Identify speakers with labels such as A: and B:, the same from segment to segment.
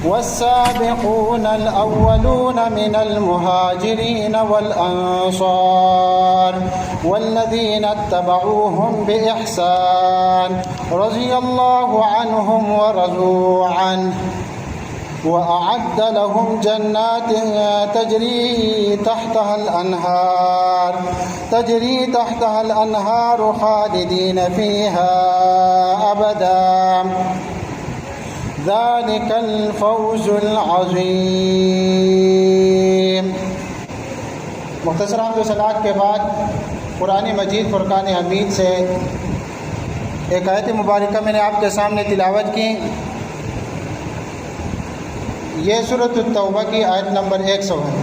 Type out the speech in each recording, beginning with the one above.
A: والسابقون الأولون من المهاجرين والأنصار والذين اتبعوهم بإحسان رضي الله عنهم ورضوا عنه وأعد لهم جنات تجري تحتها الأنهار خالدين فيها أبدا ذلك الفوز العظیم۔ مختصر حمد و صلوات کے بعد قرآن مجید فرقان حمید سے ایک آیت مبارکہ میں نے آپ کے سامنے تلاوت کی۔ یہ سورۃ التوبہ کی آیت نمبر 100 ہے۔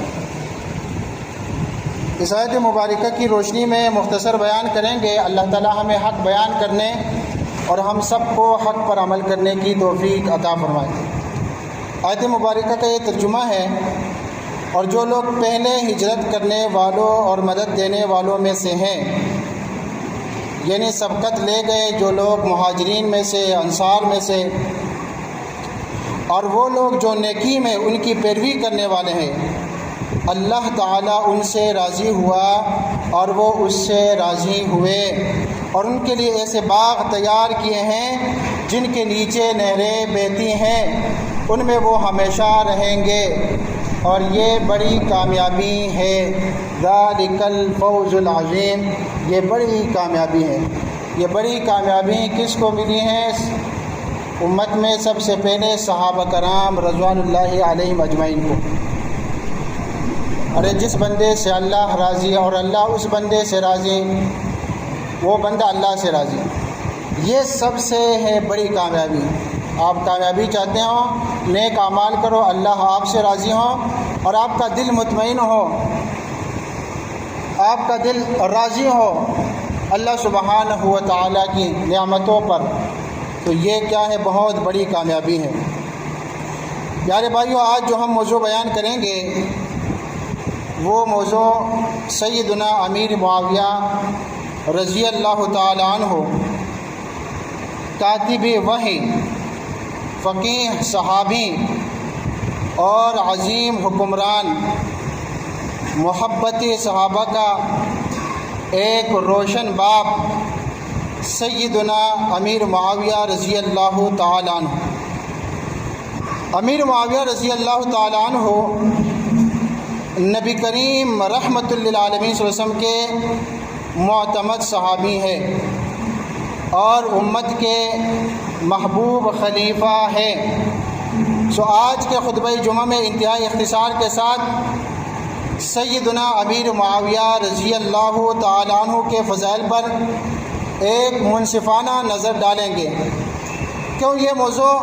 A: اس آیت مبارکہ کی روشنی میں مختصر بیان کریں گے۔ اللہ تعالی ہمیں حق بیان کرنے اور ہم سب کو حق پر عمل کرنے کی توفیق عطا فرمائے۔ آیت مبارکہ کا یہ ترجمہ ہے، اور جو لوگ پہلے ہجرت کرنے والوں اور مدد دینے والوں میں سے ہیں، یعنی سبقت لے گئے جو لوگ مہاجرین میں سے، انصار میں سے، اور وہ لوگ جو نیکی میں ان کی پیروی کرنے والے ہیں، اللہ تعالیٰ ان سے راضی ہوا اور وہ اس سے راضی ہوئے، اور ان کے لیے ایسے باغ تیار کیے ہیں جن کے نیچے نہریں بہتی ہیں، ان میں وہ ہمیشہ رہیں گے، اور یہ بڑی کامیابی ہے۔ ذالک الفوز العظیم، یہ بڑی کامیابی ہے۔ یہ بڑی کامیابی کس کو ملی ہے؟ امت میں سب سے پہلے صحابہ کرام رضوان اللہ علیہم اجمعین کو۔ ارے جس بندے سے اللہ راضی اور اللہ اس بندے سے راضی، وہ بندہ اللہ سے راضی، یہ سب سے ہے بڑی کامیابی۔ آپ کامیابی چاہتے ہو، نیک اعمال کرو، اللہ آپ سے راضی ہو اور آپ کا دل مطمئن ہو، آپ کا دل راضی ہو اللہ سبحانہ و تعالیٰ کی نعمتوں پر، تو یہ کیا ہے؟ بہت بڑی کامیابی ہے۔ پیارے بھائیو، آج جو ہم موضوع بیان کریں گے وہ موضوع سیدنا امیر معاویہ رضی اللہ تعالیٰ عنہ، کاتب وحی، فقیہ، صحابی اور عظیم حکمران، محبت صحابہ کا ایک روشن باپ سیدنا امیر معاویہ رضی اللہ تعالیٰ عنہ۔ امیر معاویہ رضی اللہ تعالیٰ عنہ نبی کریم رحمۃ للعالمین صلی اللہ علیہ وسلم کے معتمد صحابی ہے اور امت کے محبوب خلیفہ ہے۔ آج کے خطبہ جمعہ میں انتہائی اختصار کے ساتھ سیدنا امیر معاویہ رضی اللہ تعالیٰ عنہ کے فضائل پر ایک منصفانہ نظر ڈالیں گے، کیوں یہ موضوع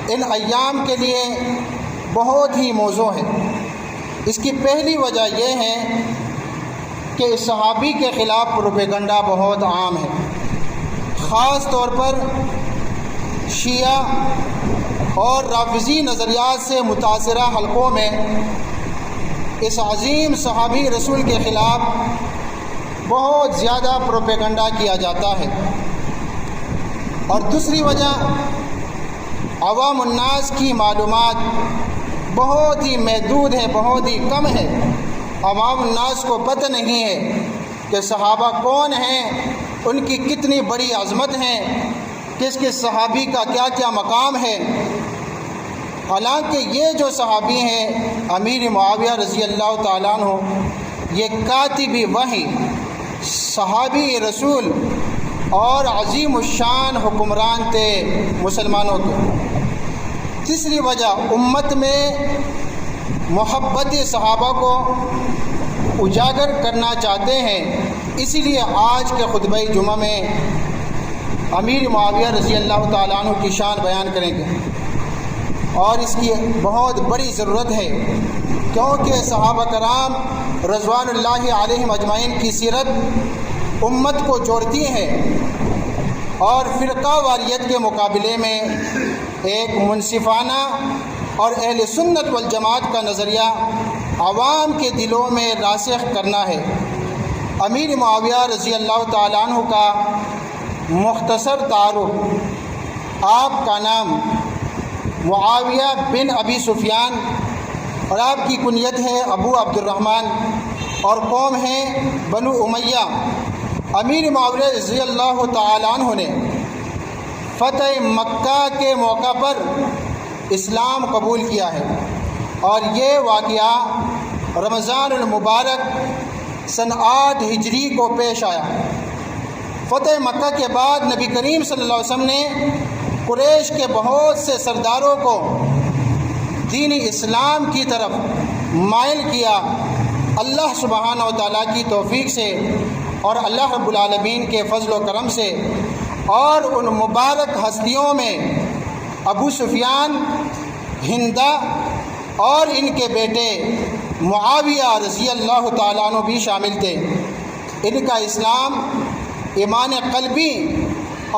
A: ان ایام کے لیے بہت ہی موضوع ہے۔ اس کی پہلی وجہ یہ ہے کہ اس صحابی کے خلاف پروپیگنڈا بہت عام ہے، خاص طور پر شیعہ اور رافضی نظریات سے متاثرہ حلقوں میں اس عظیم صحابی رسول کے خلاف بہت زیادہ پروپیگنڈا کیا جاتا ہے۔ اور دوسری وجہ، عوام الناس کی معلومات بہت ہی محدود ہے، بہت ہی کم ہے۔ عوام الناس کو پتہ نہیں ہے کہ صحابہ کون ہیں، ان کی کتنی بڑی عظمت ہے، کس کس صحابی کا کیا کیا مقام ہے۔ حالانکہ یہ جو صحابی ہیں امیر معاویہ رضی اللہ تعالیٰ عنہ، یہ کاتب وحی، صحابی رسول اور عظیم الشان حکمران تھے مسلمانوں کے۔ تیسری وجہ، امت میں محبت صحابہ کو اجاگر کرنا چاہتے ہیں، اسی لیے آج کے خطبہ جمعہ میں امیر معاویہ رضی اللہ تعالیٰ عنہ کی شان بیان کریں گے، اور اس کی بہت بڑی ضرورت ہے، کیونکہ صحابہ کرام رضوان اللہ علیہم اجمعین کی سیرت امت کو جوڑتی ہے، اور فرقہ واریت کے مقابلے میں ایک منصفانہ اور اہل سنت والجماعت کا نظریہ عوام کے دلوں میں راسخ کرنا ہے۔ امیر معاویہ رضی اللہ تعالیٰ عنہ کا مختصر تعارف، آپ کا نام، معاویہ بن ابی سفیان، اور آپ کی کنیت ہے ابو عبد الرحمن، اور قوم ہے بنو امیہ۔ امیر معاویہ رضی اللہ تعالیٰ عنہ نے فتح مکہ کے موقع پر اسلام قبول کیا ہے، اور یہ واقعہ رمضان المبارک سن 8 ہجری کو پیش آیا۔ فتح مکہ کے بعد نبی کریم صلی اللہ علیہ وسلم نے قریش کے بہت سے سرداروں کو دین اسلام کی طرف مائل کیا۔ اللہ سبحانہ و تعالیٰ کی توفیق سے اور اللہ رب العالمین کے فضل و کرم سے، اور ان مبارک ہستیوں میں ابو سفیان، ہندہ اور ان کے بیٹے معاویہ رضی اللہ تعالیٰ عنہ بھی شامل تھے۔ ان کا اسلام ایمان قلبی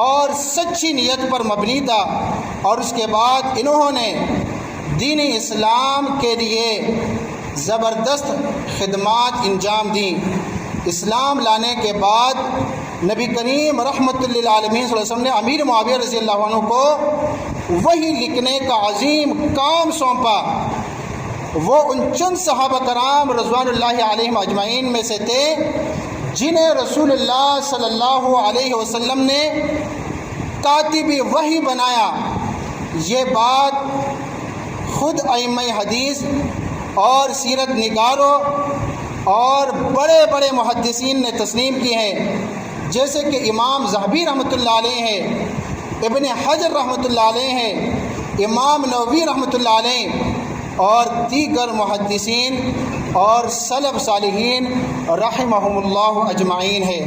A: اور سچی نیت پر مبنی تھا، اور اس کے بعد انہوں نے دین اسلام کے لیے زبردست خدمات انجام دیں۔ اسلام لانے کے بعد نبی کریم رحمۃ للعالمین صلی اللہ علیہ وسلم نے امیر معاویہ رضی اللہ عنہ کو وحی لکھنے کا عظیم کام سونپا۔ وہ ان چند صحابہ کرام رضوان اللہ علیہم اجمعین میں سے تھے جنہیں رسول اللہ صلی اللہ علیہ وسلم نے کاتب وحی بنایا۔ یہ بات خود ائمہ حدیث اور سیرت نگاروں اور بڑے بڑے محدثین نے تسلیم کی ہے، جیسے کہ امام ذہبی رحمۃ اللہ علیہ ہیں، ابن حجر رحمۃ اللہ علیہ ہیں، امام نووی رحمۃ اللہ علیہ، اور دیگر محدثین اور سلف صالحین رحمہم اللہ اجمعین ہے۔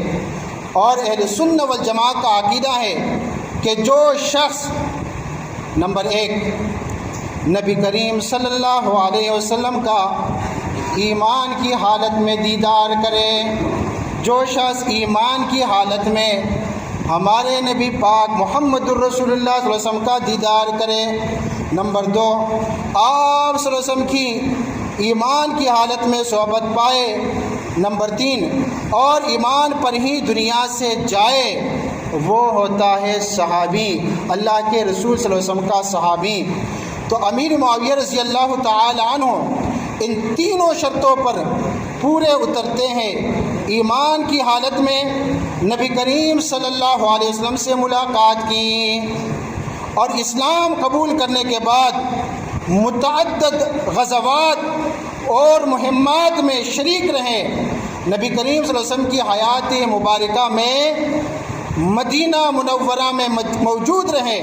A: اور اہل سنت والجماعت کا عقیدہ ہے کہ جو شخص نمبر 1 نبی کریم صلی اللہ علیہ وسلم کا ایمان کی حالت میں دیدار کرے، جو شخص ایمان کی حالت میں ہمارے نبی پاک محمد الرسول اللہ صلی اللہ علیہ وسلم کا دیدار کرے، نمبر 2 آپ صلی اللہ علیہ وسلم کی ایمان کی حالت میں صحبت پائے، نمبر 3 اور ایمان پر ہی دنیا سے جائے، وہ ہوتا ہے صحابی، اللہ کے رسول صلی اللہ علیہ وسلم کا صحابی۔ تو امیر معاویہ رضی اللہ تعالی عنہ ان تینوں شرطوں پر پورے اترتے ہیں۔ ایمان کی حالت میں نبی کریم صلی اللہ علیہ وسلم سے ملاقات کی، اور اسلام قبول کرنے کے بعد متعدد غزوات اور مہمات میں شریک رہے۔ نبی کریم صلی اللہ علیہ وسلم کی حیات مبارکہ میں مدینہ منورہ میں موجود رہے،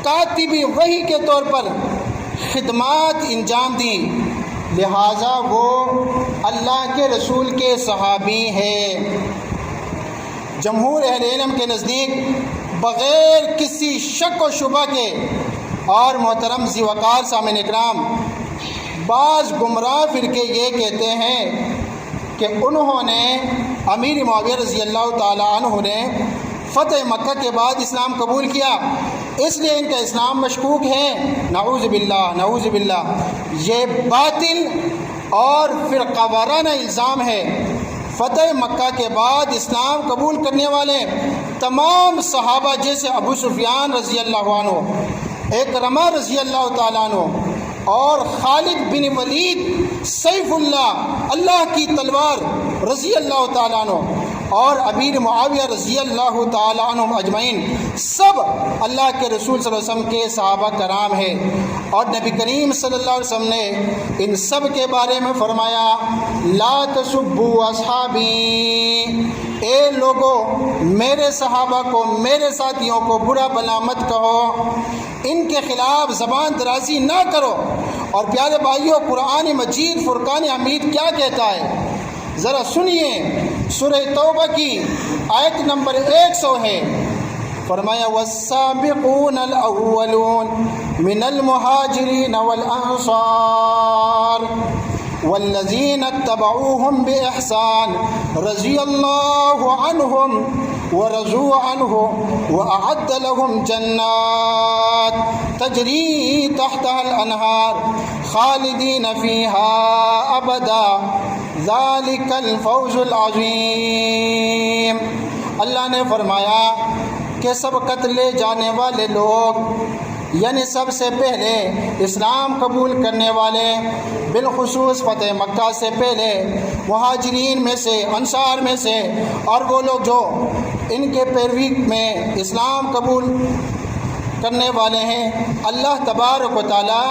A: کاتبی وحی کے طور پر خدمات انجام دیں، لہٰذا وہ اللہ کے رسول کے صحابی ہیں۔ جمہور اہل علم کے نزدیک بغیر کسی شک و شبہ کے، اور محترم ذی وقار سامعین اکرام، بعض گمراہ فرقے یہ کہتے ہیں کہ انہوں نے امیر معاویہ رضی اللہ تعالی عنہ نے فتح مکہ کے بعد اسلام قبول کیا، اس لیے ان کا اسلام مشکوک ہے۔ نعوذ باللہ، نعوذ باللہ، یہ باطل اور فرقہ وارانہ الزام ہے۔ فتح مکہ کے بعد اسلام قبول کرنے والے تمام صحابہ، جیسے ابو سفیان رضی اللہ عنہ، اکرمہ رضی اللہ تعالیٰ عنہ، اور خالد بن ولید سیف اللہ، اللہ کی تلوار رضی اللہ تعالیٰ عنہ، اور امیر معاویہ رضی اللہ تعالیٰ عنہ اجمعین، سب اللہ کے رسول صلی اللہ علیہ وسلم کے صحابہ کرام ہیں۔ اور نبی کریم صلی اللہ علیہ وسلم نے ان سب کے بارے میں فرمایا، لا تسبوا اصحابی، اے لوگو میرے صحابہ کو، میرے ساتھیوں کو برا بھلا مت کہو، ان کے خلاف زبان درازی نہ کرو۔ اور پیارے بھائیوں، قرآن مجید فرقان حمید کیا کہتا ہے؟ ذرا سنیے، سورہ توبہ کی آیت نمبر 100 ہے، فرمایا والسابقون الاولون من المہاجرین والانصار والذین اتبعوهم بإحسان رضی اللہ عنہم ورضوا عنہ وأعد لهم جنات تجری تحتها الانہار خالدین فیہا ابدا ذالک الفوز العظیم۔ اللہ نے فرمایا کہ سب قتلے جانے والے لوگ یعنی سب سے پہلے اسلام قبول کرنے والے، بالخصوص فتح مکہ سے پہلے مہاجرین میں سے، انصار میں سے، اور وہ لوگ جو ان کے پیروی میں اسلام قبول کرنے والے ہیں، اللہ تبارک و تعالیٰ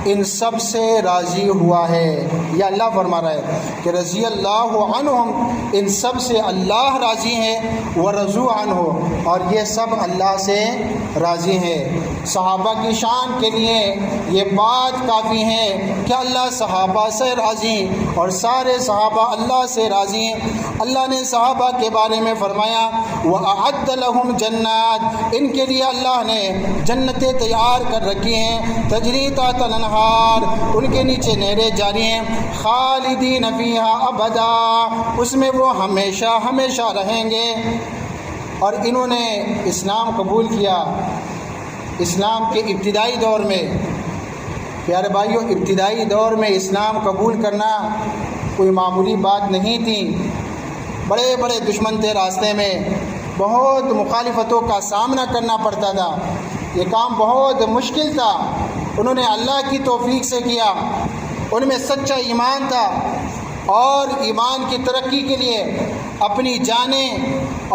A: ان سب سے راضی ہوا ہے۔ یہ اللہ فرما رہا ہے کہ رضی اللہ عنہم، ان سب سے اللہ راضی ہیں، ورضوا عنہ، اور یہ سب اللہ سے راضی ہیں۔ صحابہ کی شان کے لیے یہ بات کافی ہے کہ اللہ صحابہ سے راضی اور سارے صحابہ اللہ سے راضی ہیں۔ اللہ نے صحابہ کے بارے میں فرمایا وَأَعَدَّ لَهُمْ جَنَّاتٍ، ان کے لیے اللہ نے جنتیں تیار کر رکھی ہیں، تجری تحت الانہار، ان کے نیچے نہریں جاری ہیں، خالدین فیہا ابدا، اس میں وہ ہمیشہ ہمیشہ رہیں گے۔ اور انہوں نے اسلام قبول کیا اسلام کے ابتدائی دور میں۔ پیارے بھائیوں، ابتدائی دور میں اسلام قبول کرنا کوئی معمولی بات نہیں تھی، بڑے بڑے دشمن تھے راستے میں، بہت مخالفتوں کا سامنا کرنا پڑتا تھا، یہ کام بہت مشکل تھا۔ انہوں نے اللہ کی توفیق سے کیا، ان میں سچا ایمان تھا، اور ایمان کی ترقی کے لیے اپنی جانیں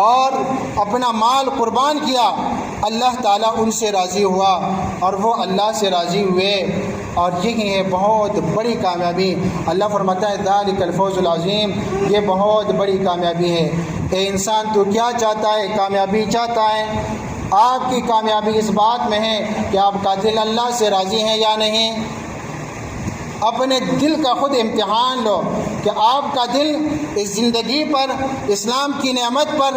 A: اور اپنا مال قربان کیا۔ اللہ تعالیٰ ان سے راضی ہوا اور وہ اللہ سے راضی ہوئے، اور یہی ہے بہت بڑی کامیابی۔ اللہ فرماتا ہے ذالک الفوز العظیم، یہ بہت بڑی کامیابی ہے۔ اے انسان، تو کیا چاہتا ہے؟ کامیابی چاہتا ہے؟ آپ کی کامیابی اس بات میں ہے کہ آپ کا دل اللہ سے راضی ہیں یا نہیں۔ اپنے دل کا خود امتحان لو کہ آپ کا دل اس زندگی پر، اسلام کی نعمت پر،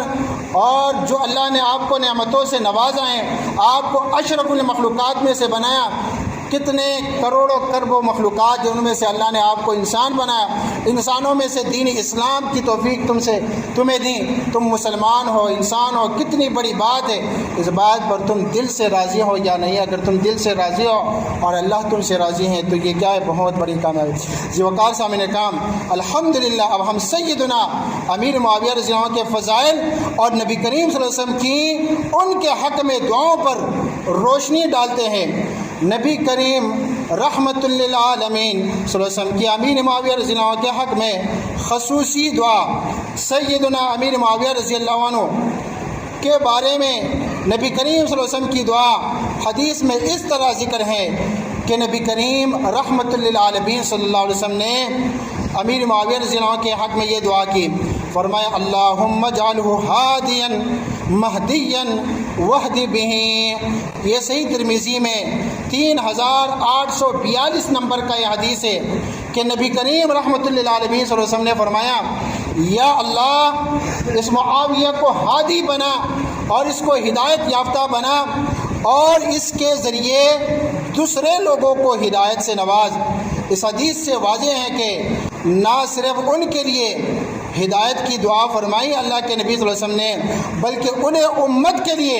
A: اور جو اللہ نے آپ کو نعمتوں سے نوازا ہے، آپ کو اشرف المخلوقات میں سے بنایا، کتنے کروڑوں کربوں مخلوقات جو ان میں سے اللہ نے آپ کو انسان بنایا، انسانوں میں سے دین اسلام کی توفیق تمہیں دی، تم مسلمان ہو، انسان ہو، کتنی بڑی بات ہے۔ اس بات پر تم دل سے راضی ہو یا نہیں؟ اگر تم دل سے راضی ہو اور اللہ تم سے راضی ہیں تو یہ کیا ہے؟ بہت بڑی کامیابی۔ جی وقار سامنے کام الحمدللہ، اب ہم سیدنا امیر معاویہ رضی اللہ عنہ کے فضائل اور نبی کریم صلی اللہ علیہ وسلم کی ان کے حق میں دعاؤں پر روشنی ڈالتے ہیں۔ نبی کریم رحمت للعالمین صلی اللہ علیہ وسلم کی امیر معاویہ رضی اللہ عنہ کے حق میں خصوصی دعا، سیدنا امیر معاویہ رضی اللہ عنہ کے بارے میں نبی کریم صلی اللہ علیہ وسلم کی دعا حدیث میں اس طرح ذکر ہے کہ نبی کریم رحمت للعالمین صلی اللہ علیہ وسلم نے امیر معاویہ رضی اللہ عنہ کے حق میں یہ دعا کی، فرمایا اللہم اجعلہ ہادیا مہدیا واہد بہ۔ یہ صحیح ترمذی میں 3842 نمبر کا یہ حدیث ہے کہ نبی کریم رحمت للعالمین صلی اللہ علیہ وسلم نے فرمایا یا اللہ اس معاویہ کو ہادی بنا اور اس کو ہدایت یافتہ بنا، اور اس کے ذریعے دوسرے لوگوں کو ہدایت سے نواز۔ اس حدیث سے واضح ہے کہ نہ صرف ان کے لیے ہدایت کی دعا فرمائی اللہ کے نبی صلی اللہ علیہ وسلم نے، بلکہ انہیں امت کے لیے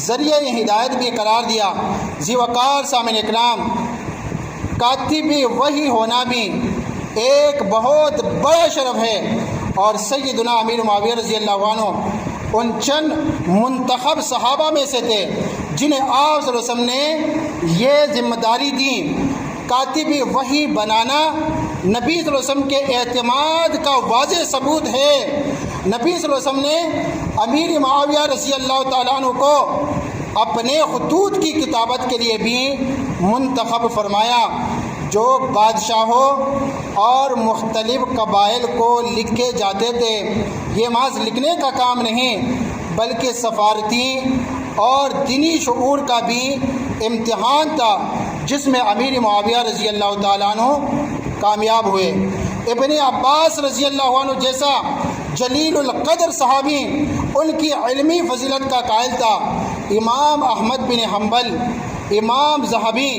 A: ذریعہ ہدایت بھی قرار دیا۔ ذی وقار سامعین اکرام، کاتب وحی ہونا بھی ایک بہت بڑا شرف ہے، اور سیدنا امیر معاویہ رضی اللہ عنہ ان چند منتخب صحابہ میں سے تھے جنہیں آپ صلی اللہ علیہ وسلم نے یہ ذمہ داری دی۔ کاتب وحی بنانا نبی صلی اللہ علیہ وسلم کے اعتماد کا واضح ثبوت ہے۔ نبی صلی اللہ علیہ وسلم نے امیر معاویہ رضی اللہ تعالیٰ عنہ کو اپنے خطوط کی کتابت کے لیے بھی منتخب فرمایا، جو بادشاہوں اور مختلف قبائل کو لکھے جاتے تھے۔ یہ محض لکھنے کا کام نہیں بلکہ سفارتی اور دینی شعور کا بھی امتحان تھا، جس میں امیر معاویہ رضی اللہ تعالیٰ عنہ کامیاب ہوئے۔ ابن عباس رضی اللہ عنہ جیسا جلیل القدر صحابی ان کی علمی فضیلت کا قائل تھا۔ امام احمد بن حنبل، امام ذہبی،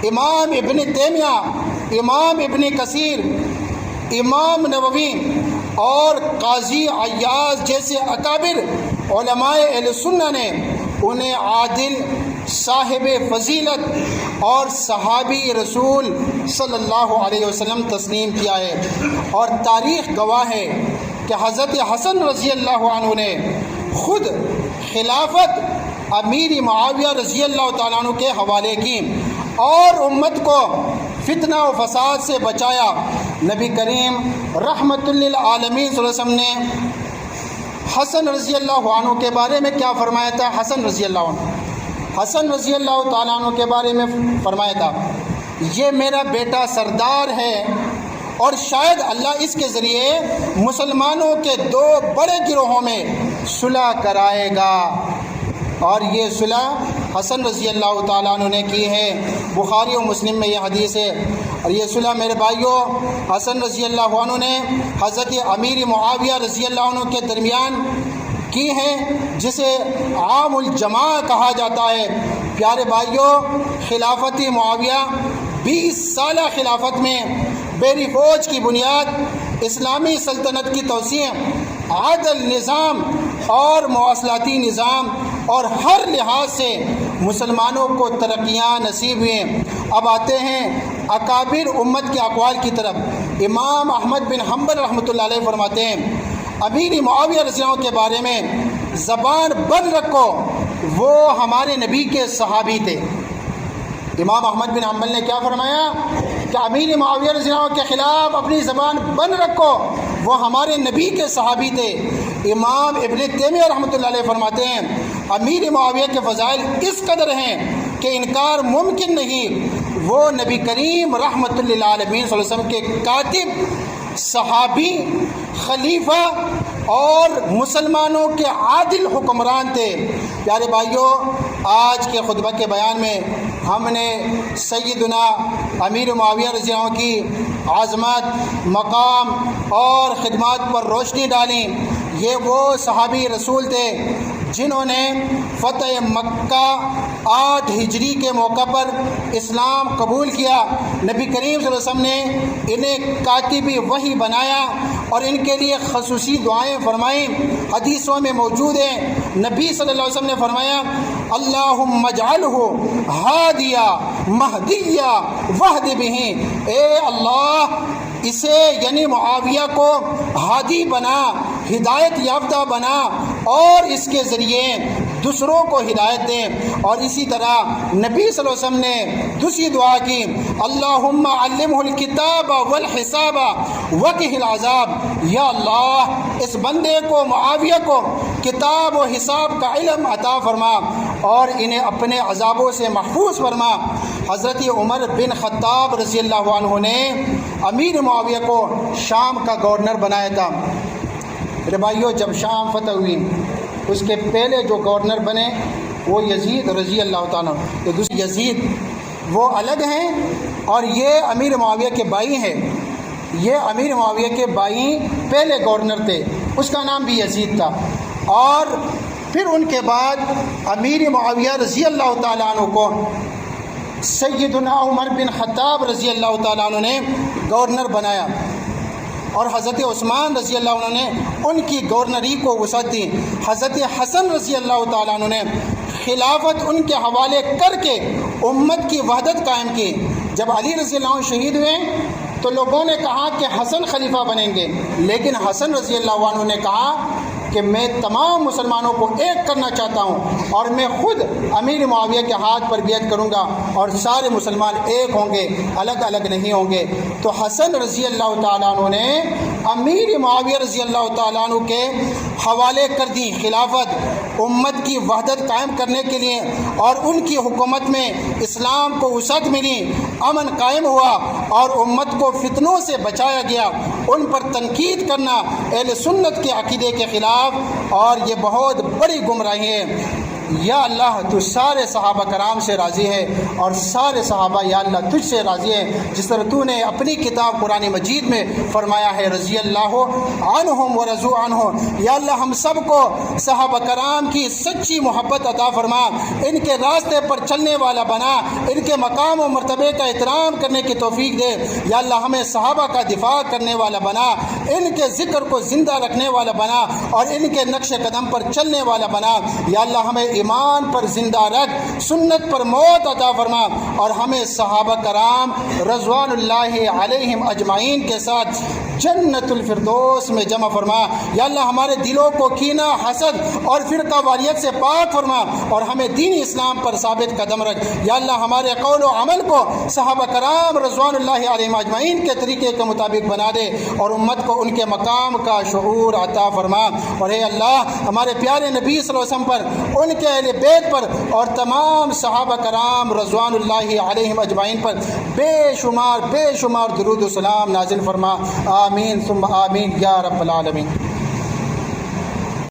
A: امام ابن تیمیہ، امام ابن کثیر، امام نووی اور قاضی عیاض جیسے اکابر علماء اہل سنہ نے انہیں عادل، صاحب فضیلت اور صحابی رسول صلی اللہ علیہ وسلم تسلیم کیا ہے۔ اور تاریخ گواہ ہے کہ حضرت حسن رضی اللہ عنہ نے خود خلافت امیر معاویہ رضی اللہ تعالیٰ عنہ کے حوالے کی اور امت کو فتنہ و فساد سے بچایا۔ نبی کریم رحمت للعالمین صلی اللہ علیہ وسلم نے حسن رضی اللہ عنہ کے بارے میں کیا فرمایا تھا؟ حسن رضی اللہ تعالیٰ عنہ کے بارے میں فرمایا تھا، یہ میرا بیٹا سردار ہے اور شاید اللہ اس کے ذریعے مسلمانوں کے دو بڑے گروہوں میں صلح کرائے گا۔ اور یہ صلح حسن رضی اللہ تعالیٰ عنہ نے کی ہے، بخاری و مسلم میں یہ حدیث ہے۔ اور یہ صلح میرے بھائیوں حسن رضی اللہ عنہ نے حضرت امیر معاویہ رضی اللہ عنہ کے درمیان کی ہے، جسے عام الجماع کہا جاتا ہے۔ پیارے بھائیوں، خلافت معاویہ 20 سالہ خلافت میں بیری فوج کی بنیاد، اسلامی سلطنت کی توسیع، عادل نظام اور مواصلاتی نظام اور ہر لحاظ سے مسلمانوں کو ترقیاں نصیب ہوئیں۔ اب آتے ہیں اکابر امت کے اقوال کی طرف۔ امام احمد بن حنبل رحمۃ اللہ علیہ فرماتے ہیں، امیر معاویہ رضی اللہ عنہ کے بارے میں زبان بند رکھو، وہ ہمارے نبی کے صحابی تھے۔ امام احمد بن حنبل نے کیا فرمایا کہ امیر معاویہ رضی اللہ عنہ کے خلاف اپنی زبان بند رکھو، وہ ہمارے نبی کے صحابی تھے۔ امام ابن تیمیہ رحمۃ اللہ علیہ فرماتے ہیں، امیر معاویہ کے فضائل اس قدر ہیں کہ انکار ممکن نہیں۔ وہ نبی کریم رحمۃ للعالمین صلی اللہ علیہ وسلم کے کاتب، صحابی، خلیفہ اور مسلمانوں کے عادل حکمران تھے۔ پیارے بھائیوں، آج کے خطبہ کے بیان میں ہم نے سیدنا امیر معاویہ رضی اللہ عنہ کی عظمت، مقام اور خدمات پر روشنی ڈالی۔ یہ وہ صحابی رسول تھے جنہوں نے فتح مکہ 8 ہجری کے موقع پر اسلام قبول کیا۔ نبی کریم صلی اللہ علیہ وسلم نے انہیں کاتب وحی بنایا اور ان کے لیے خصوصی دعائیں فرمائیں، حدیثوں میں موجود ہیں۔ نبی صلی اللہ علیہ وسلم نے فرمایا، اللہم اجعلہ ہادیہ مہدیہ وہد بہ، اے اللہ اسے یعنی معاویہ کو ہادی بنا، ہدایت یافتہ بنا اور اس کے ذریعے دوسروں کو ہدایت دیں۔ اور اسی طرح نبی صلی اللہ علیہ وسلم نے دوسری دعا کی، اللہم علمہ الکتاب والحساب وقہ العذاب، یا اللہ اس بندے کو معاویہ کو کتاب و حساب کا علم عطا فرما اور انہیں اپنے عذابوں سے محفوظ فرما۔ حضرت عمر بن خطاب رضی اللہ عنہ نے امیر معاویہ کو شام کا گورنر بنایا تھا۔ میرے بھائیوں، جب شام فتح ہوئی، اس کے پہلے جو گورنر بنے وہ یزید رضی اللہ تعالیٰ، تو دوسرے یزید وہ الگ ہیں اور یہ امیر معاویہ کے بھائی ہیں۔ یہ امیر معاویہ کے بھائی پہلے گورنر تھے، اس کا نام بھی یزید تھا۔ اور پھر ان کے بعد امیر معاویہ رضی اللہ تعالیٰ عنہ کو سیدنا عمر بن خطاب رضی اللہ تعالیٰ عنہ نے گورنر بنایا اور حضرت عثمان رضی اللہ عنہ نے ان کی گورنری کو وسعت دی۔ حضرت حسن رضی اللہ تعالیٰ عنہ نے خلافت ان کے حوالے کر کے امت کی وحدت قائم کی۔ جب علی رضی اللہ عنہ شہید ہوئے تو لوگوں نے کہا کہ حسن خلیفہ بنیں گے، لیکن حسن رضی اللہ عنہ نے کہا کہ میں تمام مسلمانوں کو ایک کرنا چاہتا ہوں اور میں خود امیر معاویہ کے ہاتھ پر بیعت کروں گا اور سارے مسلمان ایک ہوں گے، الگ الگ نہیں ہوں گے۔ تو حسن رضی اللہ تعالیٰ عنہ نے امیر معاویہ رضی اللہ تعالیٰ عنہ کے حوالے کر دی خلافت، امت کی وحدت قائم کرنے کے لیے، اور ان کی حکومت میں اسلام کو وسعت ملی، امن قائم ہوا اور امت کو فتنوں سے بچایا گیا۔ ان پر تنقید کرنا اہل سنت کے عقیدے کے خلاف اور یہ بہت بڑی گمراہی ہے۔ یا اللہ تو سارے صحابہ کرام سے راضی ہے اور سارے صحابہ یا اللہ تجھ سے راضی ہے، جس طرح تو نے اپنی کتاب قرآن مجید میں فرمایا ہے رضی اللہ عنہم ورضوا عنہ۔ یا اللہ ہم سب کو صحابہ کرام کی سچی محبت عطا فرما، ان کے راستے پر چلنے والا بنا، ان کے مقام و مرتبے کا احترام کرنے کی توفیق دے۔ یا اللہ ہمیں صحابہ کا دفاع کرنے والا بنا، ان کے ذکر کو زندہ رکھنے والا بنا اور ان کے نقش قدم پر چلنے والا بنا۔ یا اللہ ہمیں ایمان پر زندہ رکھ، سنت پر موت عطا فرما اور ہمیں صحابہ کرام رضوان اللہ علیہم اجمعین کے ساتھ جنت الفردوس میں جمع فرما۔ یا اللہ ہمارے دلوں کو کینہ، حسد اور فرقہ واریت سے پاک فرما اور ہمیں دین اسلام پر ثابت قدم رکھ۔ یا اللہ ہمارے قول و عمل کو صحابہ کرام رضوان اللہ علیہم اجمعین کے طریقے کے مطابق بنا دے اور امت کو ان کے مقام کا شعور عطا فرما۔ اور اے اللہ ہمارے پیارے نبی صلی اللہ علیہ وسلم پر، ان کے اہل بیت پر اور تمام صحابہ کرام رضوان اللہ علیہم اجمعین پر بے شمار درود و سلام نازل فرما۔ آمین ثم آمین یا رب العالمین۔